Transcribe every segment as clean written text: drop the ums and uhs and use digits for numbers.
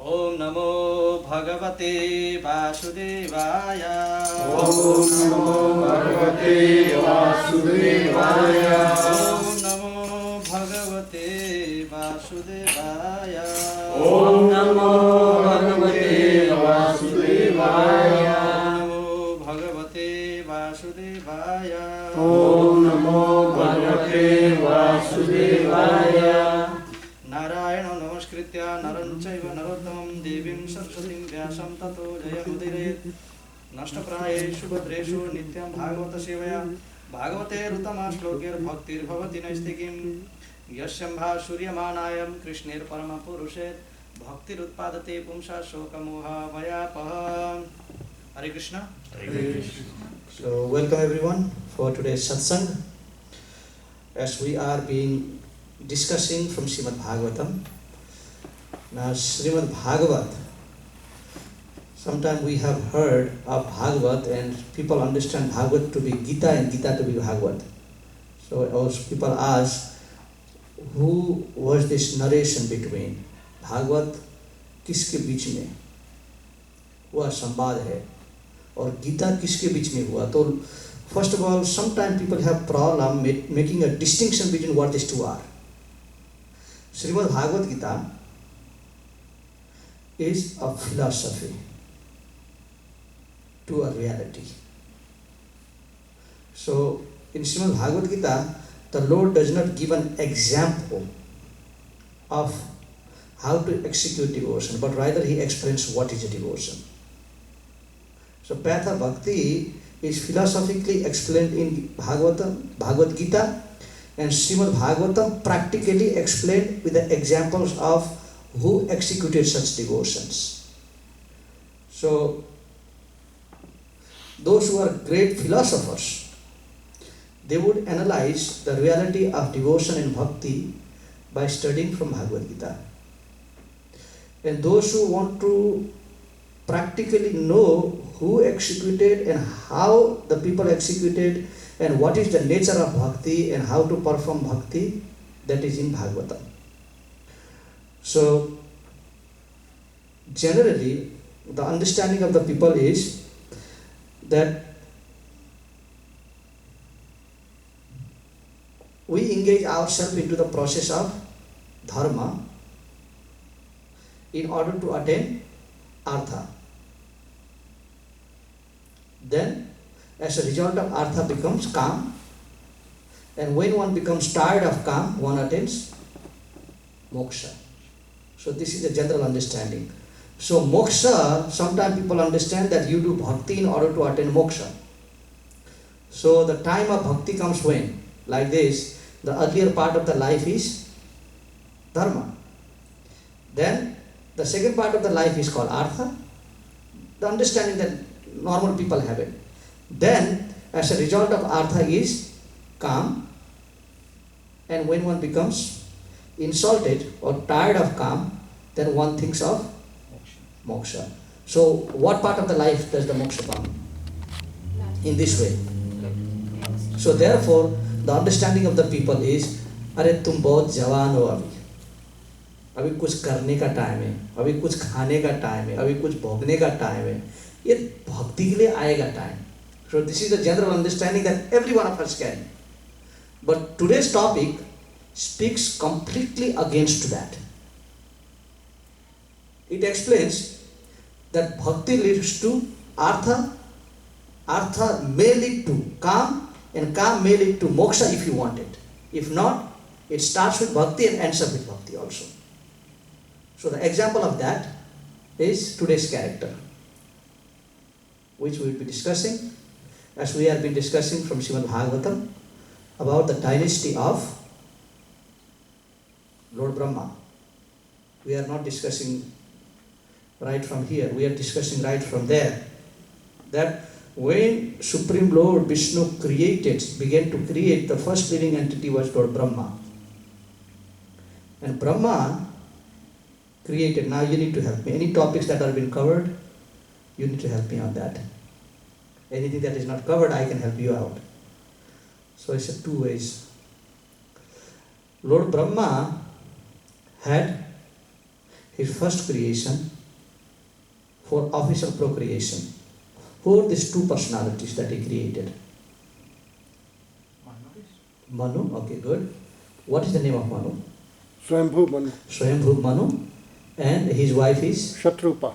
ओम नमो भगवते वासुदेवाय। ओम नमो भगवते वासुदेवाय। ओम नमो भगवते वासुदेवाय। ओम नमो भगवते वासुदेवाय। नमो भगवते वासुदेवाय। ओम नमो भगवते वासुदेवाय। नारायण नमस्कृत्य नरं चैव नरोत्तमं देवीं सरस्वतीं व्यासं ततो जयमुदीरयेत्। नष्टप्रायेषु भद्रेषु नित्यं भागवत सेवया भागवते ऋतमा श्लोकैर्भक्तिर्भवति नैष्टिकीं। यस्यम्भा सूर्यमानायं कृष्णेर्परमपुरुषे भक्तिरुत्पादते पुंसा शोकमोहभयापः। Hare Krishna. So welcome everyone for today's satsang. As we are being discussing from Srimad Bhagavatam. Now Srimad Bhagavat, sometimes we have heard of Bhagavat and people understand Bhagavat to be Gita and Gita to be Bhagavat. So also people ask, who was this narration between? Bhagavat किसके बीच में हुआ संवाद है और गीता किसके बीच में हुआ? तो first of all, sometimes people have problem making a distinction between what these two are. Srimad Bhagavad Gita is a philosophy to a reality. So in Srimad Bhagavad Gita, the Lord does not give an example of how to execute devotion, but rather He explains what is a devotion. So Patha Bhakti is philosophically explained in Bhagavad Gita, and Srimad Bhagavatam practically explained with the examples of who executed such devotions. So those who are great philosophers, they would analyze the reality of devotion and bhakti by studying from Bhagavad Gita. And those who want to practically know who executed and how the people executed and what is the nature of bhakti and how to perform bhakti, that is in Bhagavatam. So, generally, the understanding of the people is that we engage ourselves into the process of dharma in order to attain artha. Then, as a result of artha becomes kam, and when one becomes tired of kam, one attains moksha. So this is the general understanding. So moksha, sometimes people understand that you do bhakti in order to attain moksha. So the time of bhakti comes when? Like this, the earlier part of the life is dharma. Then the second part of the life is called artha, the understanding that normal people have it. Then as a result of artha is kam, and when one becomes insulted or tired of kam, then one thinks of moksha. So what part of the life does the moksha come? In this way. So therefore, the understanding of the people is, अरे तुम बहुत जवान हो अभी कुछ करने का time है, अभी कुछ खाने का टाइम है, अभी कुछ भोगने का टाइम है, ये भक्ति के लिए आएगा time. So this is the general understanding that every one of us can. But today's topic speaks completely against that. It explains that bhakti leads to artha, artha may lead to kam, and kam may lead to moksha if you want it. If not, it starts with bhakti and ends up with bhakti also. So the example of that is today's character, which we will be discussing, as we have been discussing from Srimad Bhagavatam, about the dynasty of Lord Brahma. We are not discussing right from here, we are discussing right from there. That when Supreme Lord Vishnu began to create, the first living entity was Lord Brahma. And Brahma created, now you need to help me. Any topics that are being covered, you need to help me on that. Anything that is not covered, I can help you out. So it's a two ways. Lord Brahma had his first creation for official procreation. Who are these two personalities that he created? Manu, okay, good. What is the name of Manu? Swayambhu Manu. Swayambhu Manu. And his wife is? Shatrupa.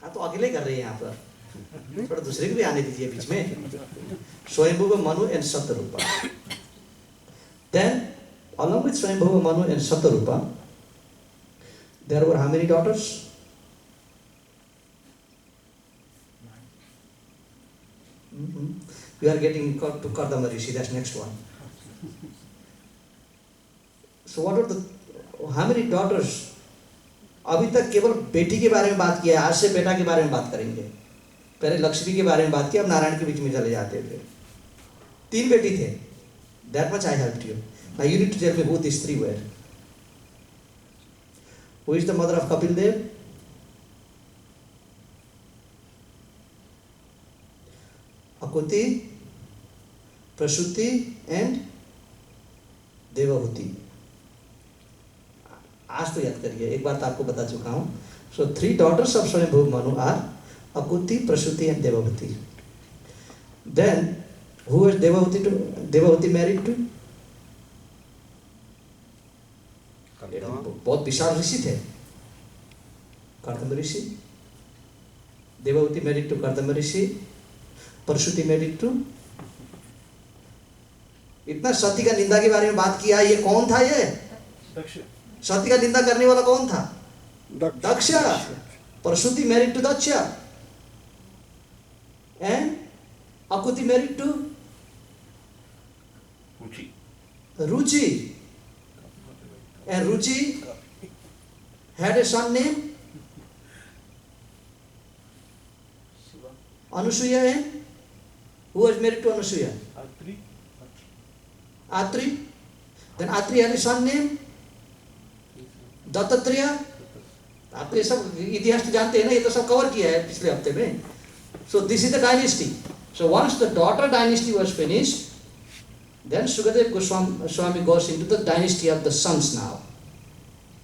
हाँ तो अकेले कर रहे हैं यहाँ पर, थोड़ा दूसरे को भी आने दीजिए बीच में. Swayambhuva Manu and Satarupa. Then, along with Swayambhuva Manu and Satarupa, there were how many daughters? 9. We are getting to Kardama Rishi, that's next one. So what are the, how many daughters? अभी तक केवल बेटी के बारे में बात किया है, आज से बेटा के बारे में बात करेंगे. पहले लक्ष्मी के बारे में बात किया, अब नारायण के बीच में चले जाते थे. 3 बेटी थे. That much I helped you. Now you need to tell me who these 3 were. Who is the mother of Kapil Dev? Akuti, Prasuti and Devahuti. आज तो याद करिए, एक बार तो आपको बता चुका हूँ. So 3 daughters of Swayambhu Manu are Akuti, Prasuti and Devahuti. Then who is Devahuti married to? बहुत विशाल ऋषि थे, कर्दम ऋषि. Devahuti married to Kardam Rishi. Prasuti married to. इतना सती का निंदा के बारे में बात किया, ये कौन था? ये सती का निंदा करने वाला कौन था? दक्ष. Prasuti married to Daksha. And Akuti married to Ruchi. And Ruchi had a son named Anusuya. And who was married to Anusuya? Atri. Then Atri had a son named Dattatreya. आप ये सब इतिहास तो जानते हैं ना, ये तो सब कवर किया है पिछले हफ्ते में. So this is the dynasty. So once the daughter dynasty was finished, then Sukadeva Goswami goes into the dynasty of the sons now.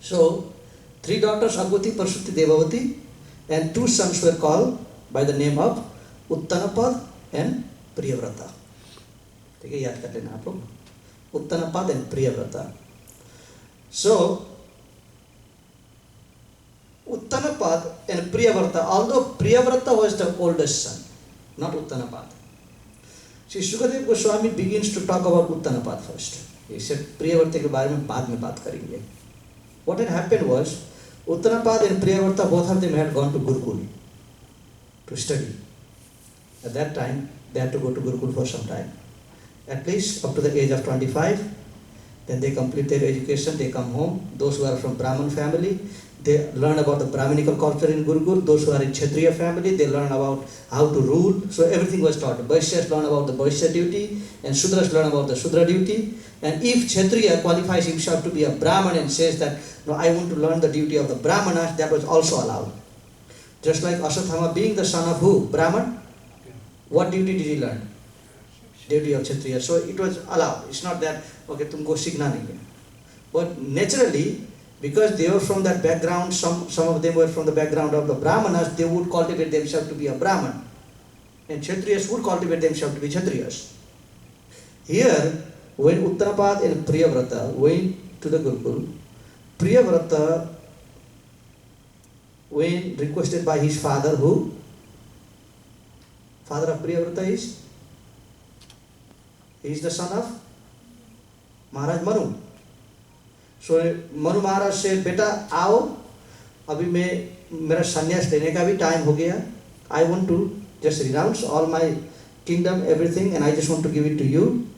So 3 daughters, Agvati, Parshruti, Devavati, and 2 sons were called by the name of Uttanapad and Priyavrata. ठीक है, याद कर लेना आप लोग, Uttanapad and Priyavrata. So Uttanapad and Priyavrata, although Priyavrata was the oldest son, not Uttanapad. See, Sukadeva Goswami begins to talk about Uttanapad first. He said Priyavrata के बारे में बाद में बात करेंगे. What had happened was, Uttanapad and Priyavrata, both of them had gone to Gurukul to study. At that time, they had to go to Gurukul for some time, at least up to the age of 25. Then they complete their education, they come home. Those who are from Brahmin family, they learn about the Brahminical culture in Gurukul. Those who are in Kshatriya family, they learn about how to rule. So everything was taught. The Vaishyas learn about the Vaishya duty, and Shudras learn about the Shudra duty. And if Kshatriya qualifies himself to be a Brahman and says that, no, I want to learn the duty of the Brahmanas, that was also allowed. Just like Aswathama being the son of who? Brahman? What duty did he learn? Duty of Kshatriya. So it was allowed. It's not that, okay, tumko sikhna nahi hai. But naturally, because they were from that background, some of them were from the background of the Brahmanas, they would cultivate themselves to be a Brahman. And Kshatriyas would cultivate themselves to be Kshatriyas. Here, when Uttanapad and Priyavrata went to the Gurukul, Priyavrata, when requested by his father, who? Father of Priyavrata is? He is the son of Maharaj Manu. So Manu Maharaj said, बेटा आओ, अभी मेरा संन्यास लेने का भी time हो गया. I want to just renounce all my kingdom, everything, and I just want to give it to you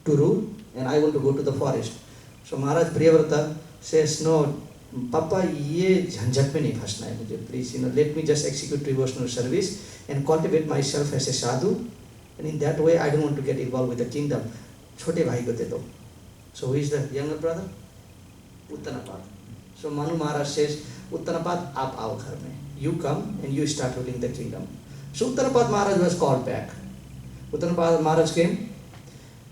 to rule, and I want to go to the forest. So Maharaj Priyavrata says, no, Papa, ये झंझट में नहीं फंसना है मुझे. Please, let me just execute devotional service and cultivate myself as a sadhu, and in that way I don't want to get involved with the kingdom. छोटे भाई को दे दो. So who is the younger brother? Uttanapad. So Manu Maharaj says, Uttanapad, आप आओ घर में. You come and you start ruling the kingdom. So Uttanapad Maharaj was called back. Uttanapad Maharaj came,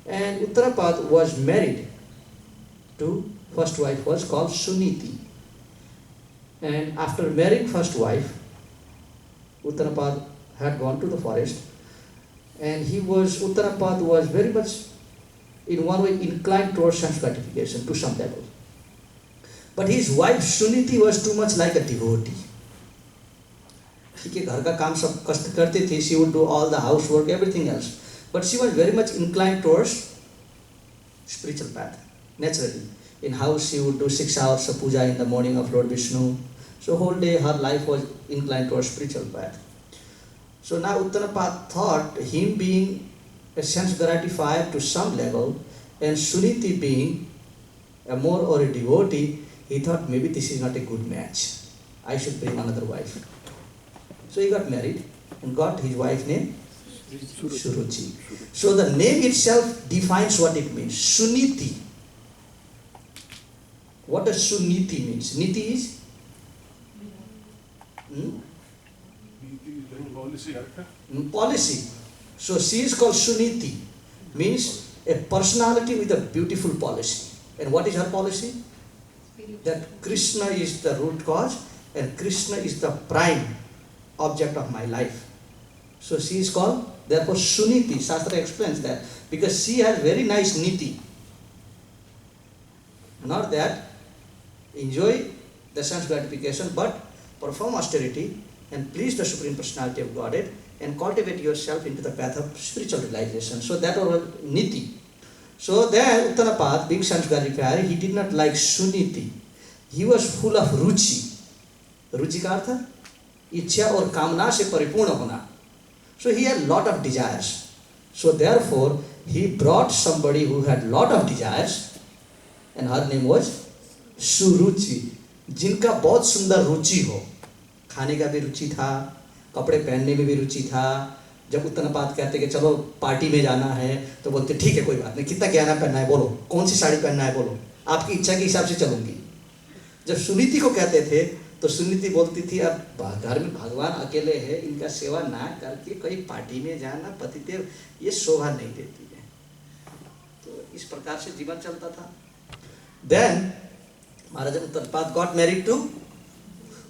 and Uttanapad was married to first wife was called Suniti. And after marrying first wife, Uttanapad had gone to the forest, and Uttanapad was very much in one way inclined towards sense gratification to some level. But his wife Suniti was too much like a devotee. ठीक है, घर का काम सब कष्ट करते थे. She would do all the housework, everything else. But she was very much inclined towards spiritual path, naturally. In house she would do 6 hours of puja in the morning of Lord Vishnu. So whole day her life was inclined towards spiritual path. So now Uttanapad thought, him being a sense gratifier to some level, and Suniti being a more or a devotee, he thought maybe this is not a good match. I should bring another wife. So he got married and got his wife name Suruchi. So the name itself defines what it means. Suniti. What does Suniti means? Niti is? Policy. So she is called Suniti, means a personality with a beautiful policy. And what is her policy? That Krishna is the root cause and Krishna is the prime object of my life. So she is called, therefore, Suniti. Shastra explains that, because she has very nice niti. Not that enjoy the sense gratification, but perform austerity and please the Supreme Personality of Godhead and cultivate yourself into the path of spiritual realization. So that was niti. So there Uttanapad, being sense gratifier, he did not like Suniti. He was full of ruchi. Ruchi का अर्थ इच्छा और कामना से परिपूर्ण होना. So he had lot of desires. So therefore he brought somebody who had lot of desires, and her name was Suruchi, जिनका बहुत सुंदर रुचि हो. खाने का भी रुचि था, कपड़े पहनने में भी रुचि था. जब उत्तनपाद कहते कि चलो पार्टी में जाना है, तो बोलते ठीक है कोई बात नहीं, कितना गहना पहनना है बोलो, कौन सी साड़ी पहनना है बोलो, आपकी इच्छा के हिसाब से चलूंगी. जब सुनीति को कहते थे तो सुनीति बोलती थी अब घर में भगवान अकेले है, इनका सेवा ना करके कहीं पार्टी में जाना पतिदेव ये शोभा नहीं देती है। तो इस प्रकार से जीवन चलता था। Then Maharaja Uttarpad got married to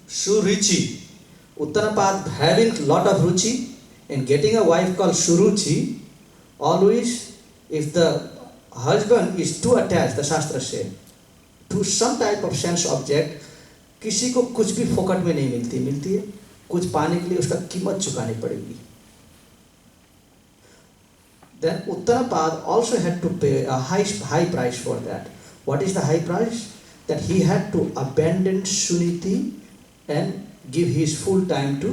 Suruchi. Uttanapad having lot of ruchi in getting a wife called Suruchi, always if the husband is too attached, the Shastra say, to some type of sense object, किसी को कुछ भी फोकट में नहीं मिलती है, कुछ पाने के लिए उसका कीमत चुकानी पड़ेगी। Then Uttanapad also had to pay a high price for that. What is the high price? That he had to abandon Suniti and give his full time to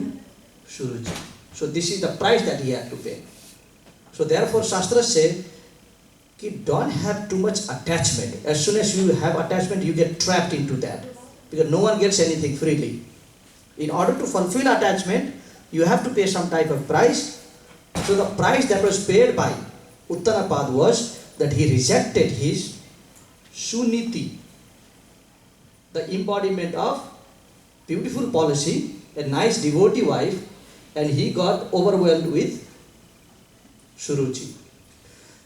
Suruchi. So this is the price that he had to pay. So therefore Shastra say, कि don't have too much attachment. As soon as you have attachment, you get trapped into that. Because no one gets anything freely. In order to fulfill attachment, you have to pay some type of price. So the price that was paid by Uttanapad was that he rejected his Suniti, the embodiment of beautiful policy, a nice devotee wife, and he got overwhelmed with Suruchi.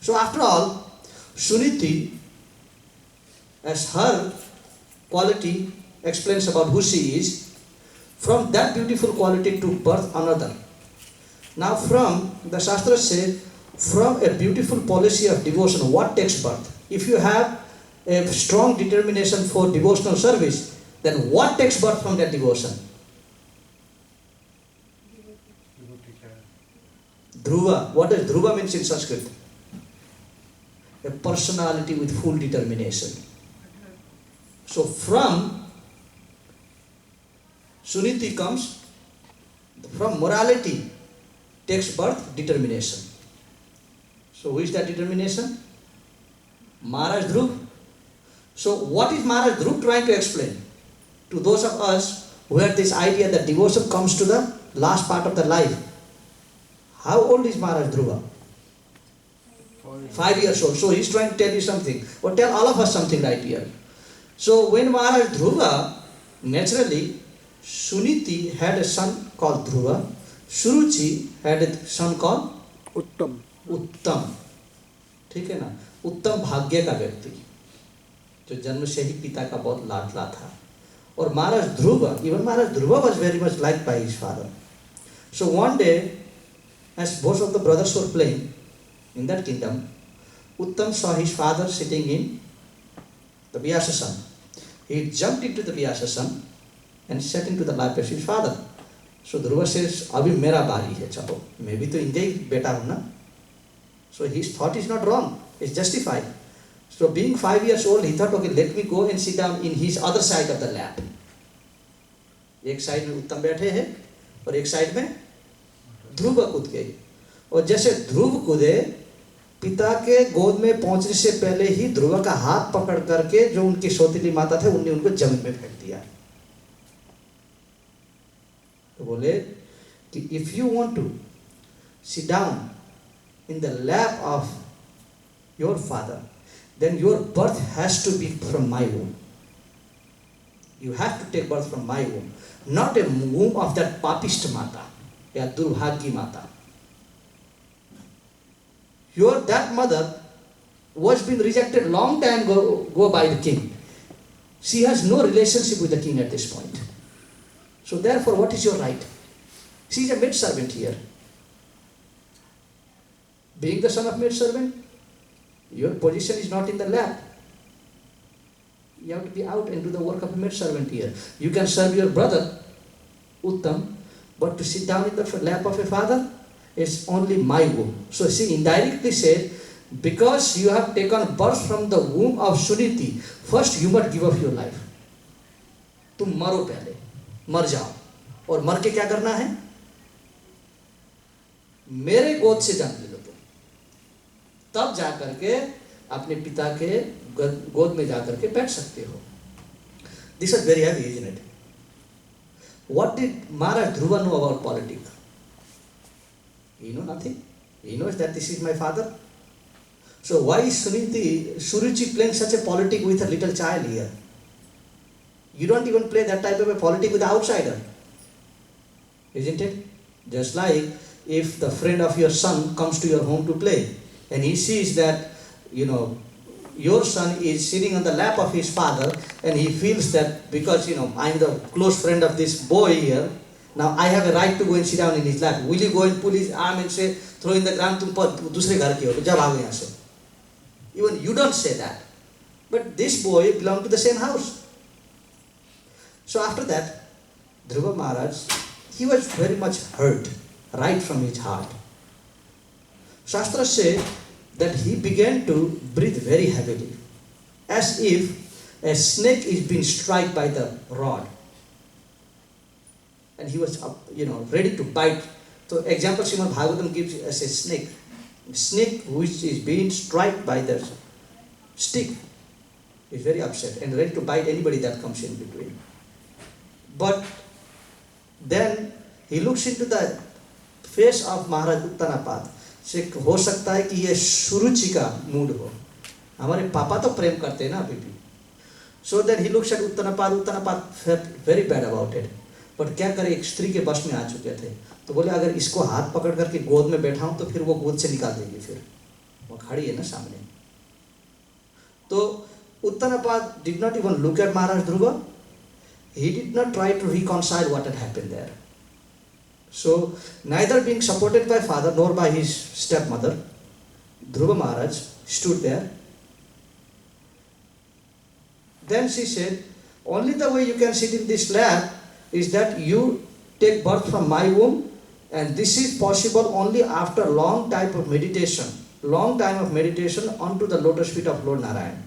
So after all, Suniti, as her quality explains about who she is, from that beautiful quality took birth another. Now from the Shastra say, from a beautiful policy of devotion, what takes birth? If you have a strong determination for devotional service, then what takes birth from that devotion? Dhruva. What does Dhruva means in Sanskrit? A personality with full determination. So from Suniti comes, from morality takes birth determination. So who is that determination? Maharaj Dhruv. So what is Maharaj Dhruv trying to explain? To those of us who have this idea that devotion comes to the last part of the life. How old is Maharaj Dhruva? 5 years old. So he's trying to tell you something, or tell all of us something right here. So when Maharaj Dhruva, naturally, Suniti had a son called Dhruva, Suruchi had a son called उत्तम। ठीक है ना, उत्तम भाग्य का व्यक्ति जो जन्म से ही पिता का बहुत लाडला था। और महाराज ध्रुव, even Maharaj Dhruva was very much liked by his father. So one day, as both of the brothers were playing in that kingdom, Uttam saw his father sitting in the Vyasasana. He jumped into the Vyasasana and sat into the lap of his father. So Dhruva says, अभी मेरा बारी है, चलो मैं भी तो इनके ही बेटा हूँ ना. So his thought is not wrong, it's justified. So being 5 years old, he thought, okay, let me go and sit down in his other side of the lap. एक साइड में उत्तम बैठे हैं और एक साइड में ध्रुव कूद गए। और जैसे ध्रुव कूदे, पिता के गोद में पहुंचने से पहले ही ध्रुव का हाथ पकड़ करके जो उनकी सौतेली माता थे उनने उनको जमीन में फेंक दिया। तो बोले कि if you want to sit down in the lap of your father, then your birth has to be from my womb. You have to take birth from my womb, not a womb of that papist mata, ya durbhagyi mata. That mother was been rejected long time go by the king. She has no relationship with the king at this point. So therefore, what is your right? She is a maid servant here. Being the son of maid servant, your position is not in the lap. You have to be out and do the work of a maid servant here. You can serve your brother, Uttam, but to sit down in the lap of a father is only my womb. So she indirectly said, because you have taken birth from the womb of Suniti, first you must give up your life. तुम मरो पहले, मर जाओ, और मर के क्या करना है? मेरे गोद से जन्म ले लो तुम, तब जाकर के अपने पिता के गोद में जाकर के बैठ सकते हो. This was very heavy, isn't it? What did Maharaj Dhruva know about politics? He knows nothing. He knows that this is my father. So why is Suruchi playing such a politic with a little child here? You don't even play that type of a politic with the outsider. Isn't it? Just like if the friend of your son comes to your home to play and he sees that, your son is sitting on the lap of his father and he feels that because, I'm the close friend of this boy here, now I have a right to go and sit down in his lap. Will you go and pull his arm and say, throw in the ground, तुम दूसरे घर के हो, जा भागो यहाँ से. Even you don't say that. But this boy belonged to the same house. So after that, Dhruva Maharaj, he was very much hurt, right from his heart. Shastra says that he began to breathe very heavily, as if a snake is being struck by the rod. And he was, ready to bite. So example Srimad Bhagavatam gives as a snake. A snake which is being struck by the stick is very upset and ready to bite anybody that comes in between. But then he looks into the face of Maharaj Uttanapad. से हो सकता है कि ये सुरुचि का mood हो. हमारे पापा तो प्रेम करते हैं ना अभी भी. So then he looks at Uttanapad felt very bad about it. But क्या करे, एक स्त्री के बस में आ चुके थे. तो बोले अगर इसको हाथ पकड़ करके गोद में बैठाऊं तो फिर वो गोद से निकाल देगी. फिर वो खड़ी है ना सामने. तो Uttanapad did not even look at Maharaj Dhruva. He did not try to reconcile what had happened there. So, neither being supported by father nor by his stepmother, Dhruva Maharaj stood there. Then she said, only the way you can sit in this lap is that you take birth from my womb, and this is possible only after long time of meditation onto the lotus feet of Lord Narayan.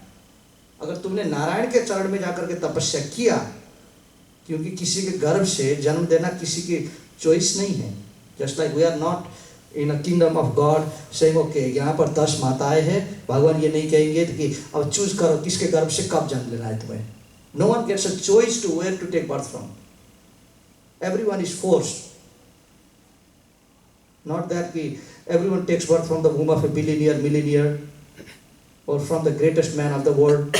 अगर तुमने नारायण के चरण में जाकर के तपस्या किया, क्योंकि किसी के गर्भ से जन्म देना किसी की चॉइस नहीं है. Just like we are not in a kingdom of God saying okay यहाँ पर 10 माताएं हैं, भगवान ये नहीं कहेंगे कि अब चूज करो किसके गर्भ से कब जन्म लेना है तुम्हें. No one gets a choice to where to take birth from. Everyone is forced. Not that कि everyone takes birth from the womb of a billionaire, millionaire or from the greatest man of the world.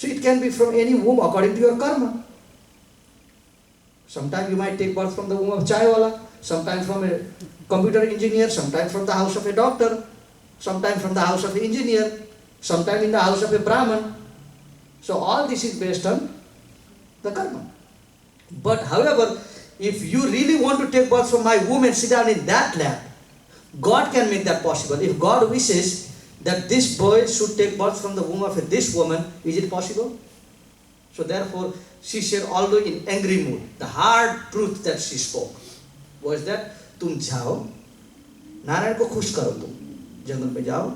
So it can be from any womb according to your karma. Sometimes you might take birth from the womb of chaiwala, sometimes from a computer engineer, sometimes from the house of a doctor, sometimes from the house of an engineer, sometimes in the house of a Brahman. So all this is based on the karma. But however, if you really want to take birth from my womb and sit down in that lap, God can make that possible. If God wishes that this boy should take birth from the womb of this woman, is it possible? So therefore, she said, although in angry mood, the hard truth that she spoke was that तुम जाओ, नारायण को खुश करो, तुम जंगल में जाओ